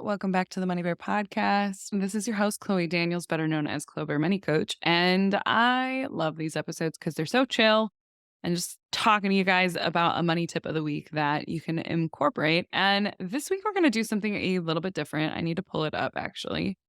Welcome back to the Money Bear podcast. This is your host, Chloe Daniels, better known as Clo Bare Money Coach. And I love these episodes because they're so chill and just talking to you guys about a money tip of the week that you can incorporate. And this week, we're going to do something a little bit different. I need to pull it up actually.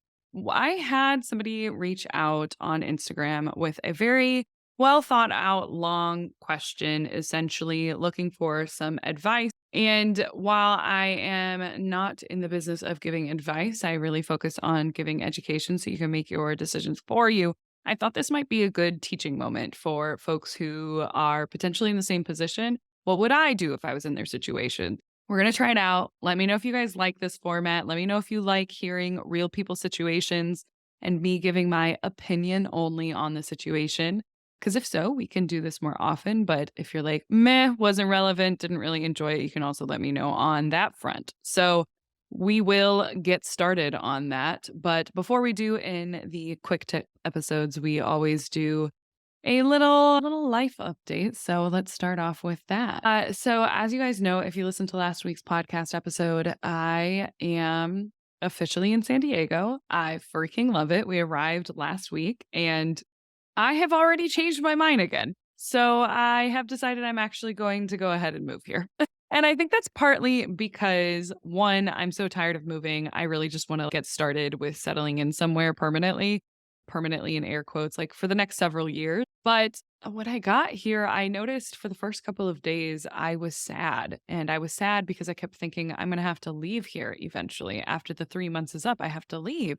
I had somebody reach out on Instagram with a very well thought out long question, essentially looking for some advice. And while I am not in the business of giving advice, I really focus on giving education so you can make your decisions for you. I thought this might be a good teaching moment for folks who are potentially in the same position. What would I do if I was in their situation? We're going to try it out. Let me know if you guys like this format. Let me know if you like hearing real people situations and me giving my opinion only on the situation. Because if so, we can do this more often. But if you're like, meh, wasn't relevant, didn't really enjoy it, you can also let me know on that front. So we will get started on that. But before we do in the quick tip episodes, we always do a little life update. So let's start off with that. So as you guys know, if you listened to last week's podcast episode, I am officially in San Diego. I freaking love it. We arrived last week and I have already changed my mind again. So I have decided I'm actually going to go ahead and move here. And I think that's partly because one, I'm so tired of moving. I really just want to get started with settling in somewhere permanently in air quotes, like for the next several years. But when I got here, I noticed for the first couple of days, I was sad. And I was sad because I kept thinking, I'm going to have to leave here eventually. After the 3 months is up, I have to leave.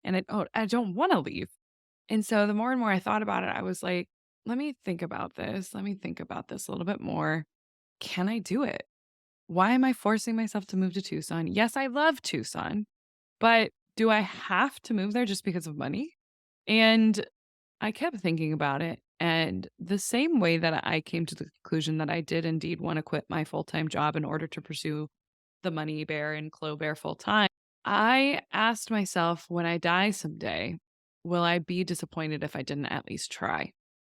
And I don't want to leave. And so the more and more I thought about it, I was like, let me think about this. Let me think about this a little bit more. Can I do it? Why am I forcing myself to move to Tucson? Yes, I love Tucson, but do I have to move there just because of money? And I kept thinking about it. And the same way that I came to the conclusion that I did indeed want to quit my full time job in order to pursue the Money Bear and Clo Bare full time, I asked myself, when I die someday, will I be disappointed if I didn't at least try?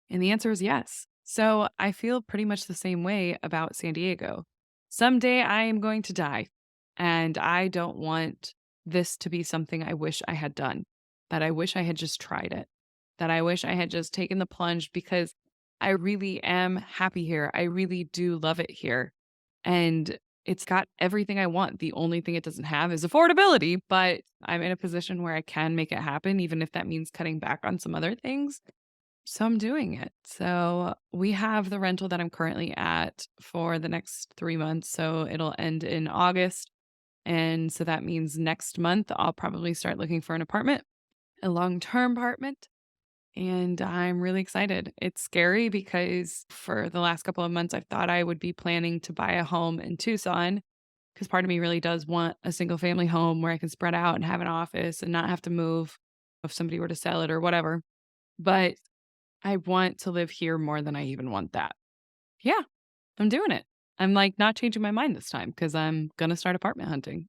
And the answer is yes. So I feel pretty much the same way about San Diego. Someday I am going to die, and I don't want this to be something I wish I had done, that I wish I had just tried it, that I wish I had just taken the plunge because I really am happy here. I really do love it here. And it's got everything I want. The only thing it doesn't have is affordability, but I'm in a position where I can make it happen, even if that means cutting back on some other things. So I'm doing it. So we have the rental that I'm currently at for the next 3 months. So it'll end in August. And so that means next month, I'll probably start looking for an apartment, a long term apartment. And I'm really excited. It's scary because for the last couple of months, I've thought I would be planning to buy a home in Tucson because part of me really does want a single family home where I can spread out and have an office and not have to move if somebody were to sell it or whatever. But I want to live here more than I even want that. Yeah, I'm doing it. I'm like not changing my mind this time because I'm going to start apartment hunting.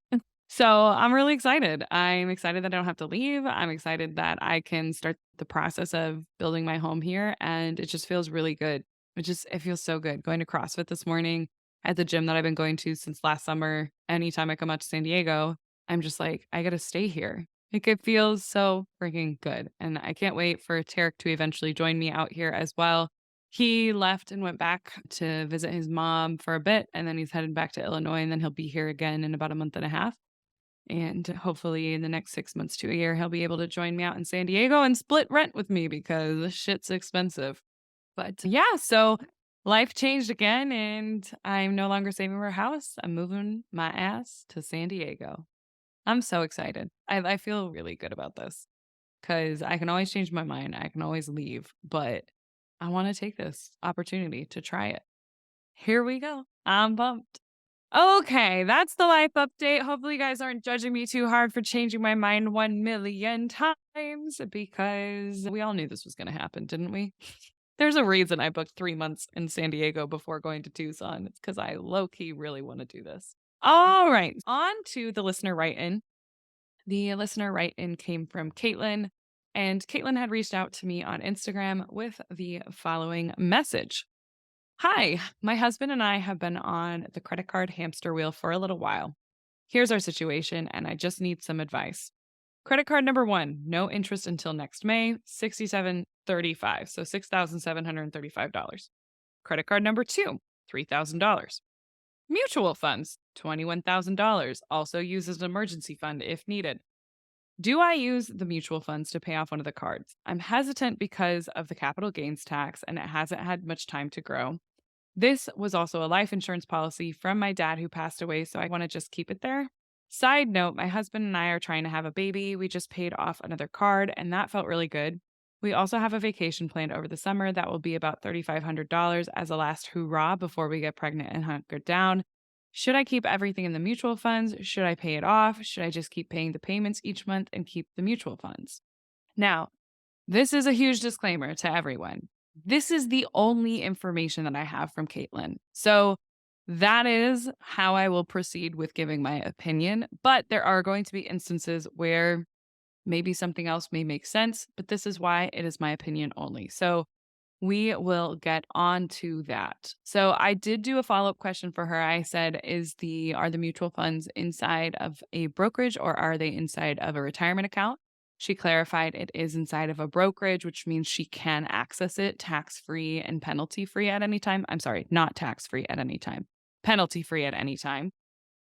So I'm really excited. I'm excited that I don't have to leave. I'm excited that I can start the process of building my home here. And it just feels really good. It feels so good. Going to CrossFit this morning at the gym that I've been going to since last summer. Anytime I come out to San Diego, I'm just like, I got to stay here. Like it feels so freaking good. And I can't wait for Tarek to eventually join me out here as well. He left and went back to visit his mom for a bit, and then he's headed back to Illinois, and then he'll be here again in about a month and a half. And hopefully in the next 6 months to a year, he'll be able to join me out in San Diego and split rent with me because this shit's expensive. But yeah, so life changed again and I'm no longer saving for a house. I'm moving my ass to San Diego. I'm so excited. I feel really good about this because I can always change my mind. I can always leave, but I want to take this opportunity to try it. Here we go. I'm pumped. Okay, that's the life update. Hopefully, you guys aren't judging me too hard for changing my mind 1 million times because we all knew this was going to happen, didn't we? There's a reason I booked 3 months in San Diego before going to Tucson. It's because I low key really want to do this. All right, on to the listener write in. The listener write in came from Caitlin, and Caitlin had reached out to me on Instagram with the following message. Hi, my husband and I have been on the credit card hamster wheel for a little while. Here's our situation, and I just need some advice. Credit card number one, no interest until next May, 6735, so $6,735. Credit card number two, $3,000. Mutual funds, $21,000, also used as an emergency fund if needed. Do I use the mutual funds to pay off one of the cards? I'm hesitant because of the capital gains tax and it hasn't had much time to grow. This was also a life insurance policy from my dad who passed away, so I want to just keep it there. Side note, my husband and I are trying to have a baby. We just paid off another card, and that felt really good. We also have a vacation planned over the summer that will be about $3,500 as a last hoorah before we get pregnant and hunker down. Should I keep everything in the mutual funds? Should I pay it off? Should I just keep paying the payments each month and keep the mutual funds? Now, this is a huge disclaimer to everyone. This is the only information that I have from Caitlin. So that is how I will proceed with giving my opinion. But there are going to be instances where maybe something else may make sense, but this is why it is my opinion only. So we will get on to that. So I did do a follow-up question for her. I said, are the mutual funds inside of a brokerage or are they inside of a retirement account? She clarified it is inside of a brokerage, which means she can access it tax-free and penalty-free at any time. I'm sorry, not tax-free at any time, penalty-free at any time.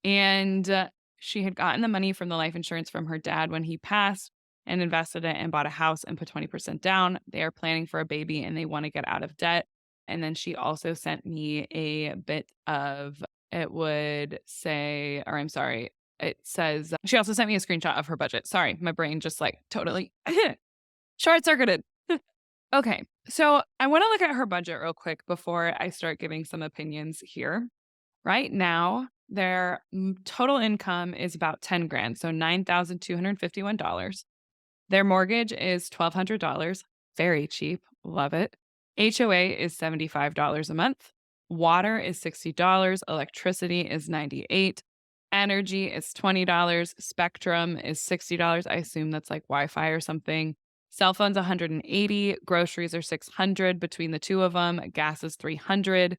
And she had gotten the money from the life insurance from her dad when he passed and invested it and bought a house and put 20% down. They are planning for a baby and they want to get out of debt. And then she also sent me a bit of, it would say, or I'm sorry, it says, she also sent me a screenshot of her budget. Sorry, my brain just like totally short circuited. Okay, so I want to look at her budget real quick before I start giving some opinions here. Right now, their total income is about 10 grand, so $9,251. Their mortgage is $1,200, very cheap, love it. HOA is $75 a month. Water is $60, electricity is $98. Energy is $20, Spectrum is $60. I assume that's like Wi-Fi or something. Cell phones 180, groceries are 600 between the two of them, gas is 300.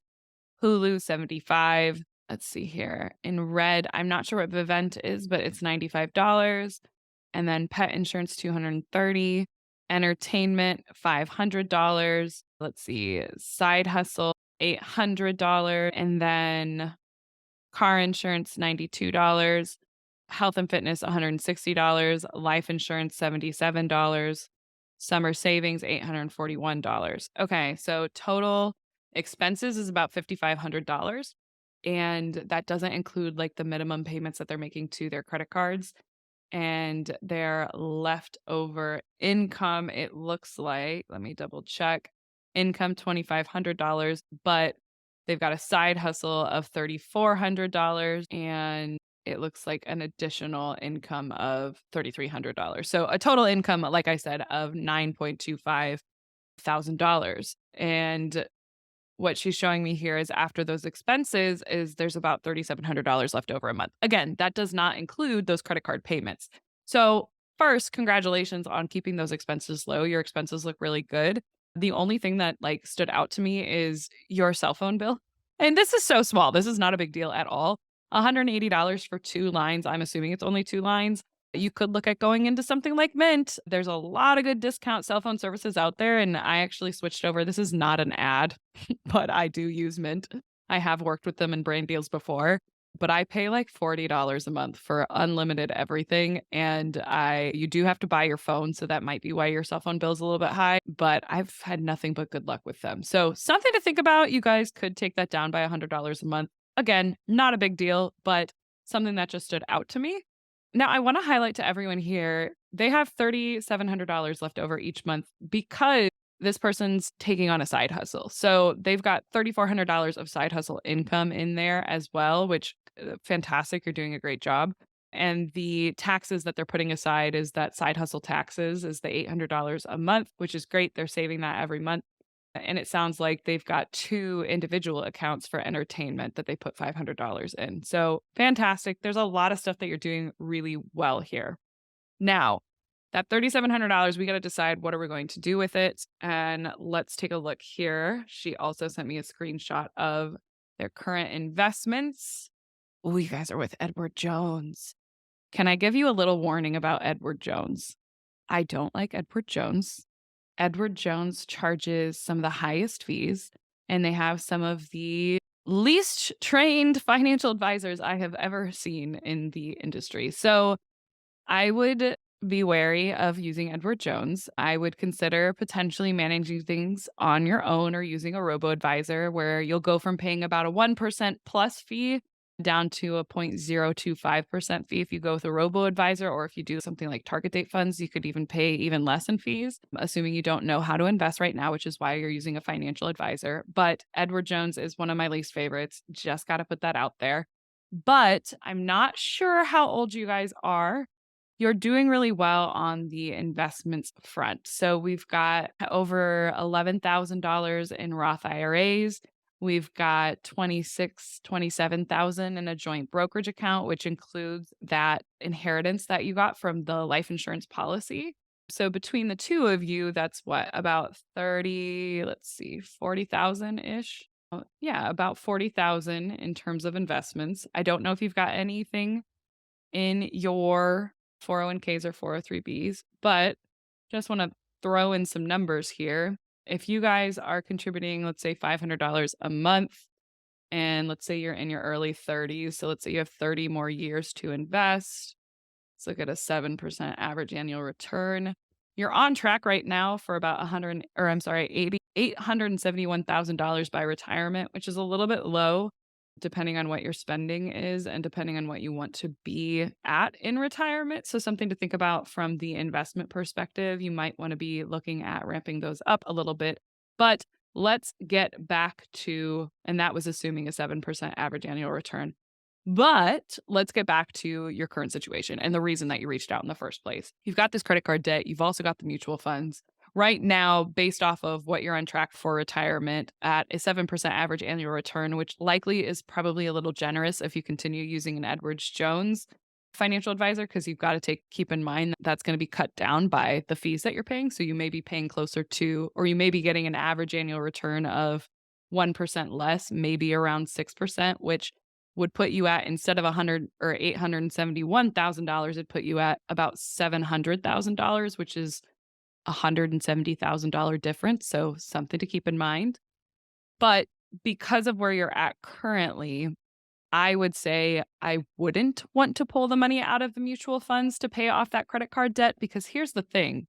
Hulu 75. Let's see here. In red, I'm not sure what Vivint is, but it's $95. And then pet insurance 230. Entertainment $500. Let's see. Side hustle $800. And then car insurance $92. Health and fitness $160. Life insurance $77. Summer savings $841. Okay, so total expenses is about $5,500. And that doesn't include like the minimum payments that they're making to their credit cards. And their leftover income, it looks like, let me double check, income $2,500, but they've got a side hustle of $3,400 and it looks like an additional income of $3,300. So a total income, like I said, of $9.25 thousand dollars. And what she's showing me here is after those expenses is there's about $3,700 left over a month. Again, that does not include those credit card payments. So first, congratulations on keeping those expenses low. Your expenses look really good. The only thing that like stood out to me is your cell phone bill. And this is so small. This is not a big deal at all. $180 for 2 lines. I'm assuming it's only 2 lines. You could look at going into something like Mint. There's a lot of good discount cell phone services out there. And I actually switched over. This is not an ad, but I do use Mint. I have worked with them in brand deals before, but I pay like $40 a month for unlimited everything. And you do have to buy your phone. So that might be why your cell phone bill is a little bit high, but I've had nothing but good luck with them. So something to think about. You guys could take that down by $100 a month. Again, not a big deal, but something that just stood out to me. Now, I want to highlight to everyone here, they have $3,700 left over each month because this person's taking on a side hustle. So they've got $3,400 of side hustle income in there as well, which fantastic. You're doing a great job. And the taxes that they're putting aside is that side hustle taxes is the $800 a month, which is great. They're saving that every month. And it sounds like they've got 2 individual accounts for entertainment that they put $500 in. So fantastic. There's a lot of stuff that you're doing really well here. Now, that $3,700, we got to decide what are we going to do with it. And let's take a look here. She also sent me a screenshot of their current investments. Oh, you guys are with Edward Jones. Can I give you a little warning about Edward Jones? I don't like Edward Jones. Edward Jones charges some of the highest fees, and they have some of the least trained financial advisors I have ever seen in the industry. So I would be wary of using Edward Jones. I would consider potentially managing things on your own or using a robo advisor where you'll go from paying about a 1% plus fee down to a 0.025% fee if you go with a robo advisor, or if you do something like target date funds, you could even pay even less in fees, assuming you don't know how to invest right now, which is why you're using a financial advisor. But Edward Jones is one of my least favorites. Just got to put that out there. But I'm not sure how old you guys are. You're doing really well on the investments front. So we've got over $11,000 in Roth IRAs. We've got 27,000 in a joint brokerage account, which includes that inheritance that you got from the life insurance policy. So between the two of you, that's what, about 30, let's see, 40,000 ish. Yeah, about 40,000 in terms of investments. I don't know if you've got anything in your 401ks or 403bs, but just want to throw in some numbers here. If you guys are contributing, let's say $500 a month, and let's say you're in your early 30s, so let's say you have 30 more years to invest. Let's look at a 7% average annual return. You're on track right now for about 100, or I'm sorry, $871,000 by retirement, which is a little bit low depending on what your spending is and depending on what you want to be at in retirement. So something to think about from the investment perspective, you might want to be looking at ramping those up a little bit. But let's get back to, and that was assuming a 7% average annual return. But let's get back to your current situation and the reason that you reached out in the first place. You've got this credit card debt. You've also got the mutual funds. Right now, based off of what you're on track for retirement at a 7% average annual return, which likely is probably a little generous if you continue using an Edwards Jones financial advisor, because you've got to keep in mind that that's going to be cut down by the fees that you're paying. So you may be paying closer to, or you may be getting an average annual return of 1% less, maybe around 6%, which would put you at, instead of 100 or $871,000, it'd put you at about $700,000, which is $170,000 difference. So something to keep in mind. But because of where you're at currently, I would say I wouldn't want to pull the money out of the mutual funds to pay off that credit card debt, because here's the thing.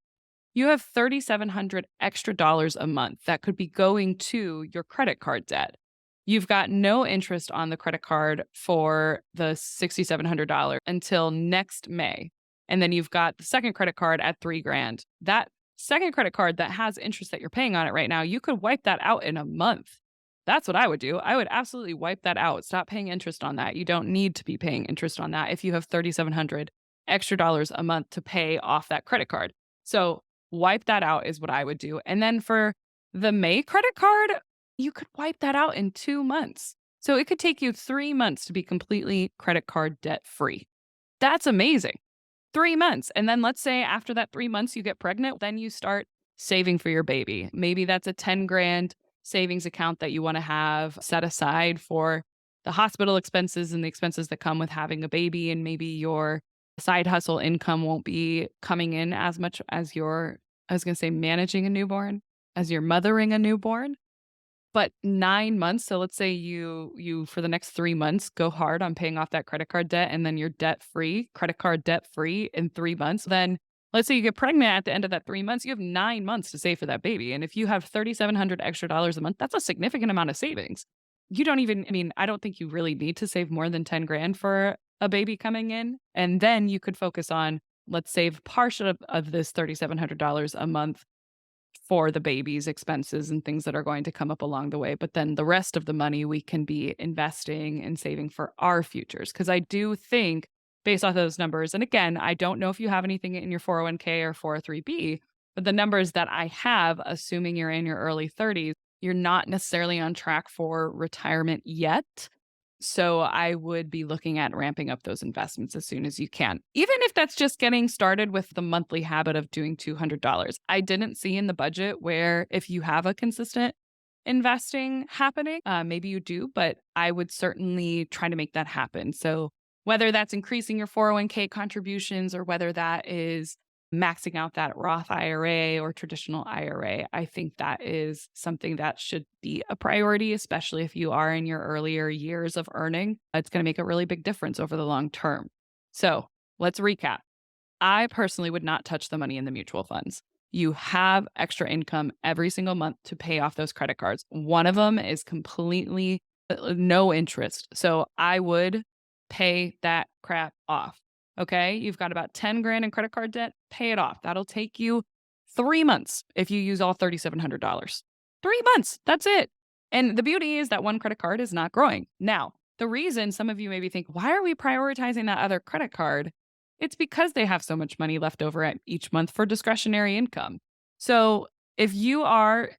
You have $3,700 extra dollars a month that could be going to your credit card debt. You've got no interest on the credit card for the $6,700 until next May. And then you've got the second credit card at $3,000. That second credit card that has interest that you're paying on it right now, you could wipe that out in a month. That's what I would do. I would absolutely wipe that out. Stop paying interest on that. You don't need to be paying interest on that if you have $3,700 extra dollars a month to pay off that credit card. So wipe that out is what I would do. And then for the May credit card, you could wipe that out in 2 months. So it could take you 3 months to be completely credit card debt free. That's amazing. 3 months. And then let's say after that 3 months you get pregnant, then you start saving for your baby. Maybe that's a 10 grand savings account that you want to have set aside for the hospital expenses and the expenses that come with having a baby. And maybe your side hustle income won't be coming in as much as your, I was going to say managing a newborn, as you're mothering a newborn. But 9 months, so let's say you for the next 3 months go hard on paying off that credit card debt, and then you're debt free, credit card debt free in 3 months. Then let's say you get pregnant at the end of that 3 months, you have 9 months to save for that baby. And if you have $3,700 extra dollars a month, that's a significant amount of savings. You don't even, I mean, I don't think you really need to save more than 10 grand for a baby coming in. And then you could focus on, let's save partial of this $3,700 a month for the baby's expenses and things that are going to come up along the way. But then the rest of the money we can be investing and saving for our futures. Because I do think, based off those numbers, and again, I don't know if you have anything in your 401k or 403b, but the numbers that I have, assuming you're in your early 30s, you're not necessarily on track for retirement yet. So I would be looking at ramping up those investments as soon as you can, even if that's just getting started with the monthly habit of doing $200. I didn't see in the budget where if you have a consistent investing happening. Maybe you do, but I would certainly try to make that happen. So whether that's increasing your 401k contributions or whether that is maxing out that Roth IRA or traditional IRA, I think that is something that should be a priority, especially if you are in your earlier years of earning. It's going to make a really big difference over the long term. So let's recap. I personally would not touch the money in the mutual funds. You have extra income every single month to pay off those credit cards. One of them is completely no interest. So I would pay that crap off. Okay. You've got about 10 grand in credit card debt, pay it off. That'll take you 3 months if you use all $3,700. 3 months. That's it. And the beauty is that one credit card is not growing. Now, the reason some of you maybe think, why are we prioritizing that other credit card? It's because they have so much money left over at each month for discretionary income. So if you are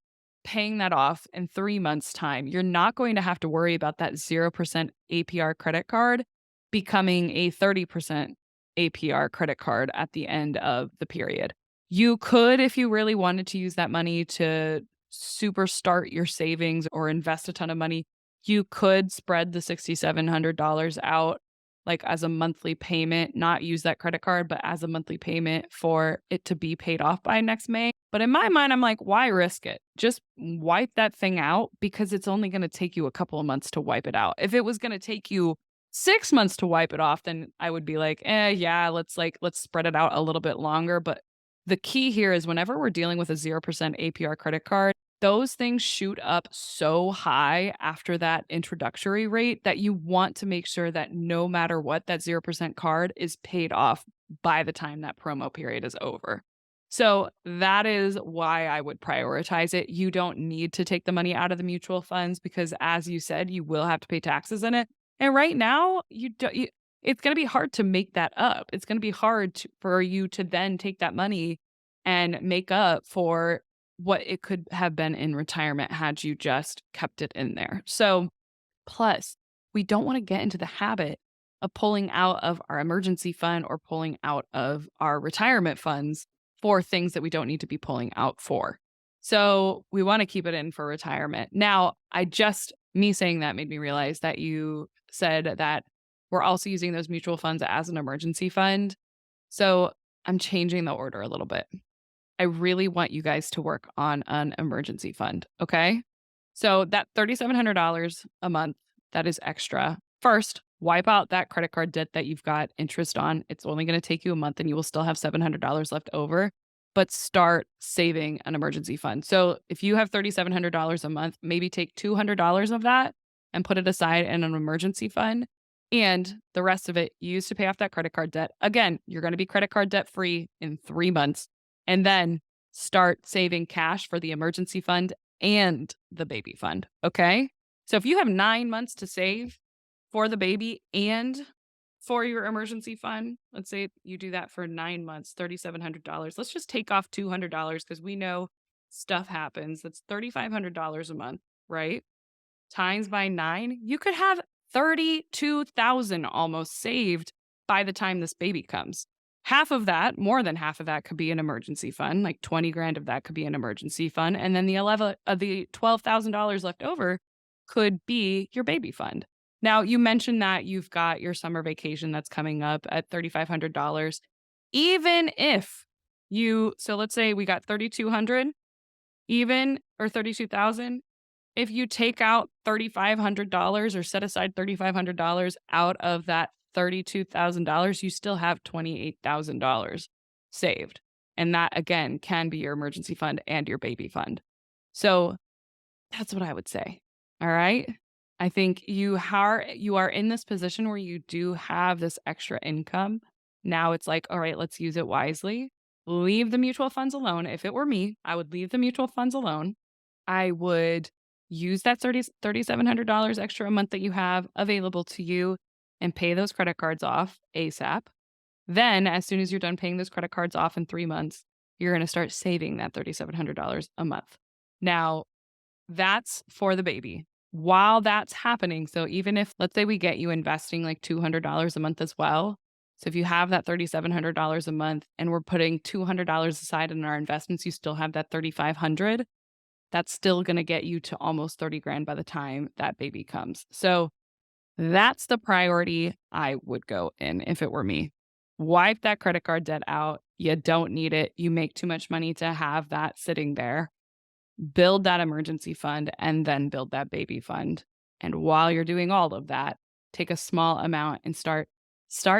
paying that off in 3 months' time, you're not going to have to worry about that 0% APR credit card becoming a 30% APR credit card at the end of the period. You could, if you really wanted to use that money to super start your savings or invest a ton of money, you could spread the $6,700 out like as a monthly payment, not use that credit card, but as a monthly payment for it to be paid off by next May. But in my mind, I'm like, why risk it? Just wipe that thing out because it's only going to take you a couple of months to wipe it out. If it was going to take you 6 months to wipe it off, then I would be like, yeah, let's spread it out a little bit longer. But the key here is whenever we're dealing with a 0% APR credit card, those things shoot up so high after that introductory rate that you want to make sure that no matter what, that 0% card is paid off by the time that promo period is over. So that is why I would prioritize it. You don't need to take the money out of the mutual funds because, as you said, you will have to pay taxes in it. And right now, it's going to be hard to make that up. It's going to be hard for you to then take that money and make up for what it could have been in retirement had you just kept it in there. So, plus, we don't want to get into the habit of pulling out of our emergency fund or pulling out of our retirement funds for things that we don't need to be pulling out for. So, we want to keep it in for retirement. Now, me saying that made me realize that you said that we're also using those mutual funds as an emergency fund. So, I'm changing the order a little bit. I really want you guys to work on an emergency fund, okay? So that $3,700 a month, that is extra. First, wipe out that credit card debt that you've got interest on. It's only going to take you a month and you will still have $700 left over, but start saving an emergency fund. So if you have $3,700 a month, maybe take $200 of that and put it aside in an emergency fund. And the rest of it, use to pay off that credit card debt. Again, you're going to be credit card debt free in 3 months. And then start saving cash for the emergency fund and the baby fund. Okay. So if you have 9 months to save for the baby and for your emergency fund, let's say you do that for 9 months, $3,700. Let's just take off $200 because we know stuff happens. That's $3,500 a month, right? Times by 9, you could have 32,000 almost saved by the time this baby comes. Half of that, more than half of that could be an emergency fund, like 20 grand of that could be an emergency fund. And then the $12,000 left over could be your baby fund. Now, you mentioned that you've got your summer vacation that's coming up at $3,500. Even if so let's say we got 3,200 even or 32,000. If you take out $3,500 or set aside $3,500 out of that $32,000, you still have $28,000 saved. And that, again, can be your emergency fund and your baby fund. So that's what I would say. All right. I think you are in this position where you do have this extra income. Now it's like, all right, let's use it wisely. Leave the mutual funds alone. If it were me, I would leave the mutual funds alone. I would use that $3,700 extra a month that you have available to you and pay those credit cards off ASAP. Then, as soon as you're done paying those credit cards off in 3 months, you're going to start saving that $3,700 a month. Now, that's for the baby. While that's happening, so even if, let's say we get you investing like $200 a month as well. So if you have that $3,700 a month and we're putting $200 aside in our investments, you still have that $3,500. that's still going to get you to almost 30 grand by the time that baby comes. So that's the priority I would go in if it were me. Wipe that credit card debt out. You don't need it. You make too much money to have that sitting there. Build that emergency fund and then build that baby fund. And while you're doing all of that, take a small amount and start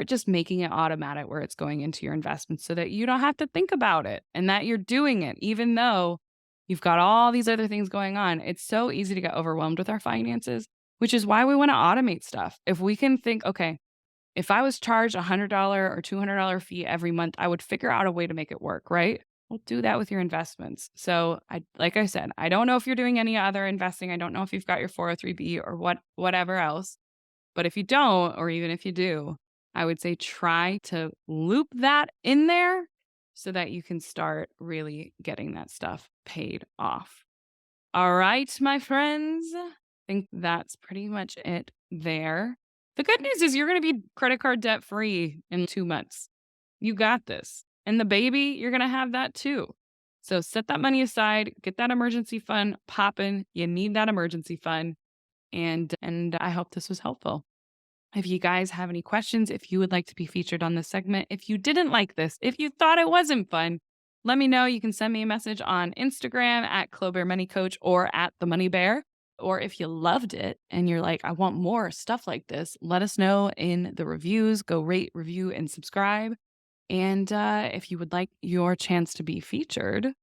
just making it automatic where it's going into your investments so that you don't have to think about it and that you're doing it even though you've got all these other things going on. It's so easy to get overwhelmed with our finances, which is why we want to automate stuff. If we can think, okay, if I was charged $100 or $200 fee every month, I would figure out a way to make it work, right? Well, do that with your investments. So, like I said, I don't know if you're doing any other investing. I don't know if you've got your 403b or whatever else. But if you don't, or even if you do, I would say try to loop that in there so that you can start really getting that stuff paid off. All right, my friends. I think that's pretty much it there. The good news is you're going to be credit card debt free in 2 months. You got this. And the baby, you're going to have that too. So set that money aside, get that emergency fund popping. You need that emergency fund. And I hope this was helpful. If you guys have any questions, if you would like to be featured on this segment, if you didn't like this, if you thought it wasn't fun, let me know. You can send me a message on Instagram at Clo Bare Money Coach or at The Money Bear. Or if you loved it and you're like, I want more stuff like this, let us know in the reviews. Go rate, review, and subscribe. And if you would like your chance to be featured,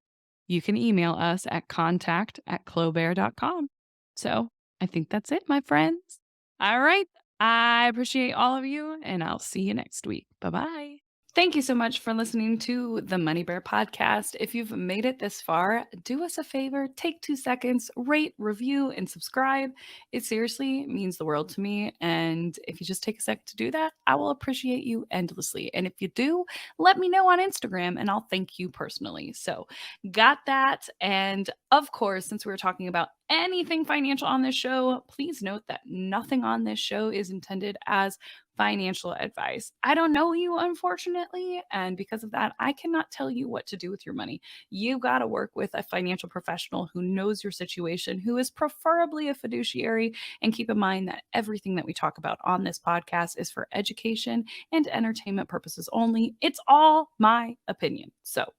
you can email us at contact@clobare.com. So I think that's it, my friends. All right. I appreciate all of you, and I'll see you next week. Bye bye. Thank you so much for listening to the Money Bear podcast. If you've made it this far, do us a favor, take 2 seconds, rate, review, and subscribe. It seriously means the world to me. And if you just take a sec to do that, I will appreciate you endlessly. And if you do, let me know on Instagram and I'll thank you personally. So, got that. And of course, since we were talking about anything financial on this show, please note that nothing on this show is intended as financial advice. I don't know you, unfortunately. And because of that, I cannot tell you what to do with your money. You got to work with a financial professional who knows your situation, who is preferably a fiduciary. And keep in mind that everything that we talk about on this podcast is for education and entertainment purposes only. It's all my opinion. So,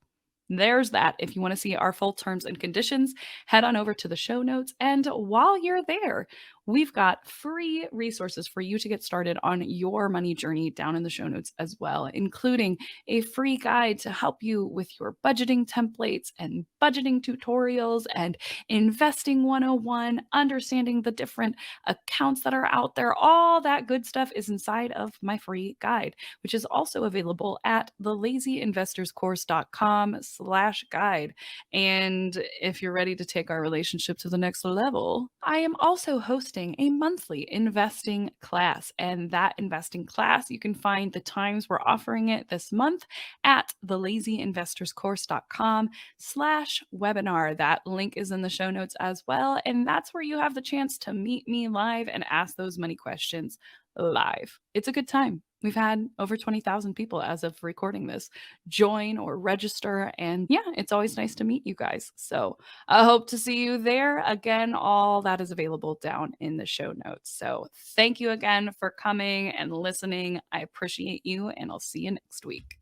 there's that. If you want to see our full terms and conditions, head on over to the show notes. And while you're there, we've got free resources for you to get started on your money journey down in the show notes as well, including a free guide to help you with your budgeting templates and budgeting tutorials and investing 101, understanding the different accounts that are out there. All that good stuff is inside of my free guide, which is also available at thelazyinvestorscourse.com/guide. And if you're ready to take our relationship to the next level, I am also hosting a monthly investing class. And that investing class, you can find the times we're offering it this month at thelazyinvestorscourse.com/webinar. That link is in the show notes as well. And that's where you have the chance to meet me live and ask those money questions live. It's a good time. We've had over 20,000 people as of recording this join or register. And yeah, it's always nice to meet you guys. So I hope to see you there. Again, all that is available down in the show notes. So thank you again for coming and listening. I appreciate you, and I'll see you next week.